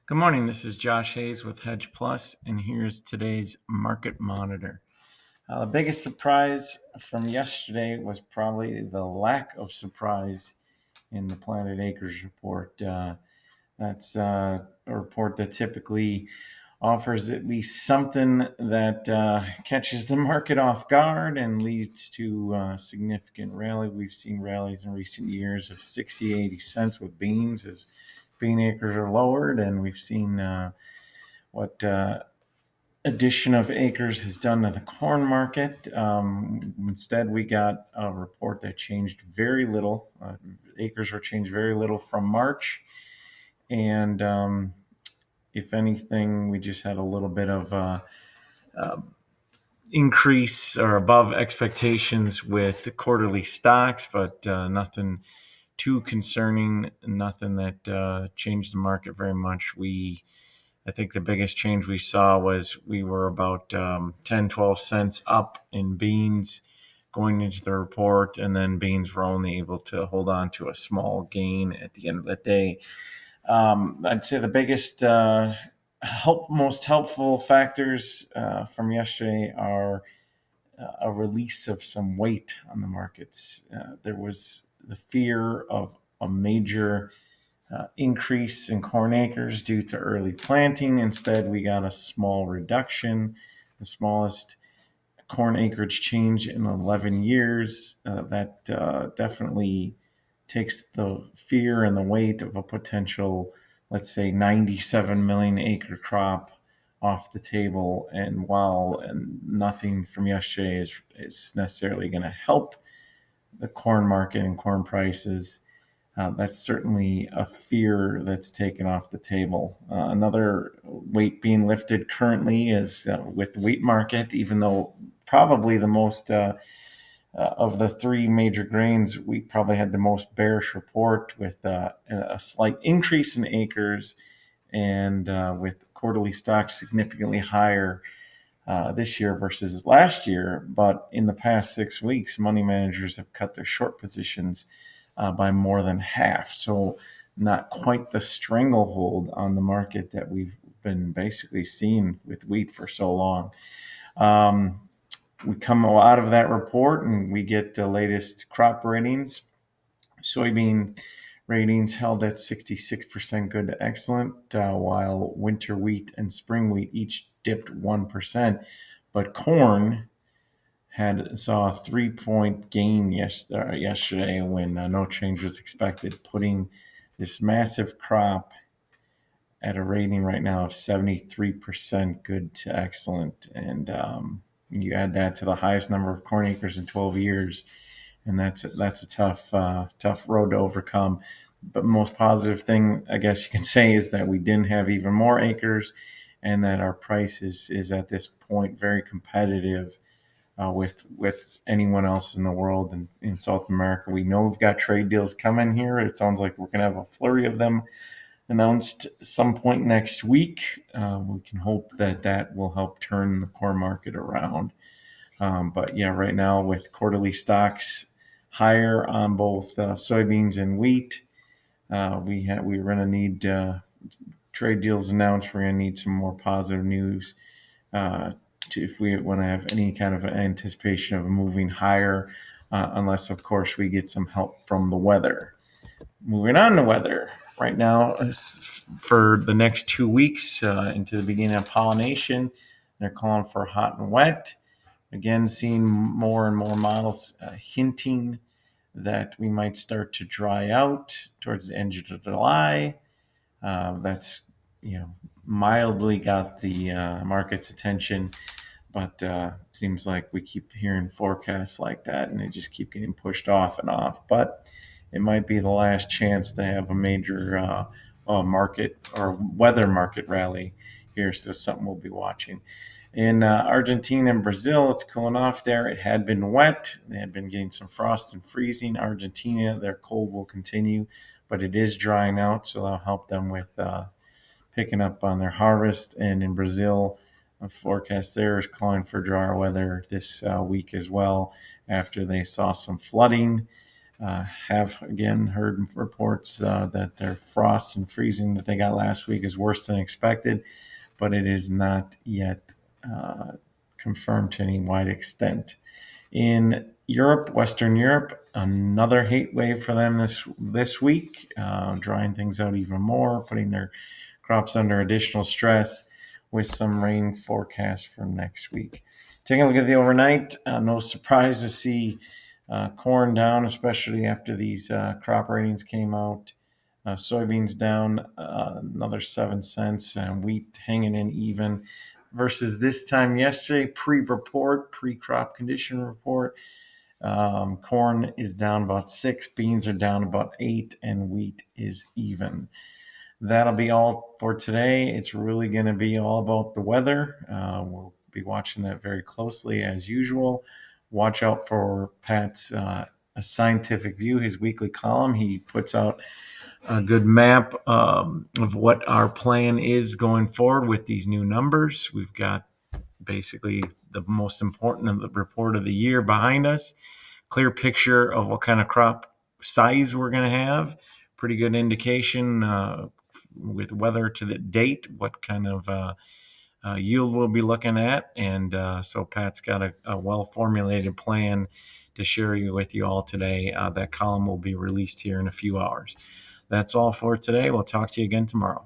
Good morning. This is Josh Hayes with Hedge Plus, and here's today's market monitor. The biggest surprise from yesterday was probably the lack of surprise in the Planet Acres report. That's a report that typically offers at least something that catches the market off guard and leads to significant rally. We've seen rallies in recent years of 60, 80 cents with beans as bean acres are lowered, and we've seen what addition of acres has done to the corn market. Instead, we got a report that changed very little. Acres were changed very little from March, and if anything, we just had a little bit of increase or above expectations with the quarterly stocks, but nothing too concerning, nothing that changed the market very much. I think the biggest change we saw was we were about 10, 12 cents up in beans going into the report, and then beans were only able to hold on to a small gain at the end of the day. I'd say the biggest most helpful factors from yesterday are a release of some weight on the markets. There was the fear of a major increase in corn acres due to early planting. Instead, we got a small reduction, the smallest corn acreage change in 11 years. That definitely takes the fear and the weight of a potential, let's say, 97 million acre crop off the table. And while nothing from yesterday is necessarily going to help the corn market and corn prices, that's certainly a fear that's taken off the table. Another weight being lifted currently is with the wheat market, even though probably the most of the three major grains, wheat probably had the most bearish report with a slight increase in acres and with quarterly stocks significantly higher this year versus last year. But in the past 6 weeks, money managers have cut their short positions by more than half. So not quite the stranglehold on the market that we've been basically seeing with wheat for so long. We come out of that report and we get the latest crop ratings. Soybean ratings held at 66% good to excellent, while winter wheat and spring wheat each dipped 1%. But corn saw a 3-point gain yesterday when no change was expected, putting this massive crop at a rating right now of 73% good to excellent. And you add that to the highest number of corn acres in 12 years, and that's a tough road to overcome. But most positive thing, I guess you can say, is that we didn't have even more acres, and that our price is at this point very competitive with anyone else in the world and in South America. We know we've got trade deals coming here. It sounds like we're going to have a flurry of them announced some point next week. We can hope that will help turn the corn market around. But yeah, right now with quarterly stocks higher on both soybeans and wheat, we're going to need trade deals announced. We're going to need some more positive news if we want to have any kind of anticipation of moving higher, unless, of course, we get some help from the weather. Moving on to weather. Right now, for the next 2 weeks into the beginning of pollination, they're calling for hot and wet. Again, seeing more and more models hinting that we might start to dry out towards the end of July. That's mildly got the market's attention, but seems like we keep hearing forecasts like that, and they just keep getting pushed off and off. But it might be the last chance to have a major market or weather market rally here, so something we'll be watching. In Argentina and Brazil, it's cooling off there. It had been wet. They had been getting some frost and freezing. Argentina, their cold will continue, but it is drying out, so that'll help them with picking up on their harvest. And in Brazil, a forecast there is calling for drier weather this week as well, after they saw some flooding Have again heard reports that their frost and freezing that they got last week is worse than expected, but it is not yet confirmed to any wide extent. In Europe, Western Europe, another heat wave for them this week, drying things out even more, putting their crops under additional stress with some rain forecast for next week. Taking a look at the overnight, no surprise to see corn down, especially after these crop ratings came out. Soybeans down another 7 cents, and wheat hanging in even versus this time yesterday, pre-crop condition report. Corn is down about 6, beans are down about 8, and wheat is even. That'll be all for today. It's really going to be all about the weather. We'll be watching that very closely as usual. Watch out for Pat's A Scientific View, his weekly column. He puts out a good map of what our plan is going forward with these new numbers. We've got basically the most important report of the year behind us. Clear picture of what kind of crop size we're going to have. Pretty good indication with weather to the date, what kind of yield we'll be looking at. And so Pat's got a well-formulated plan to share with you all today. That column will be released here in a few hours. That's all for today. We'll talk to you again tomorrow.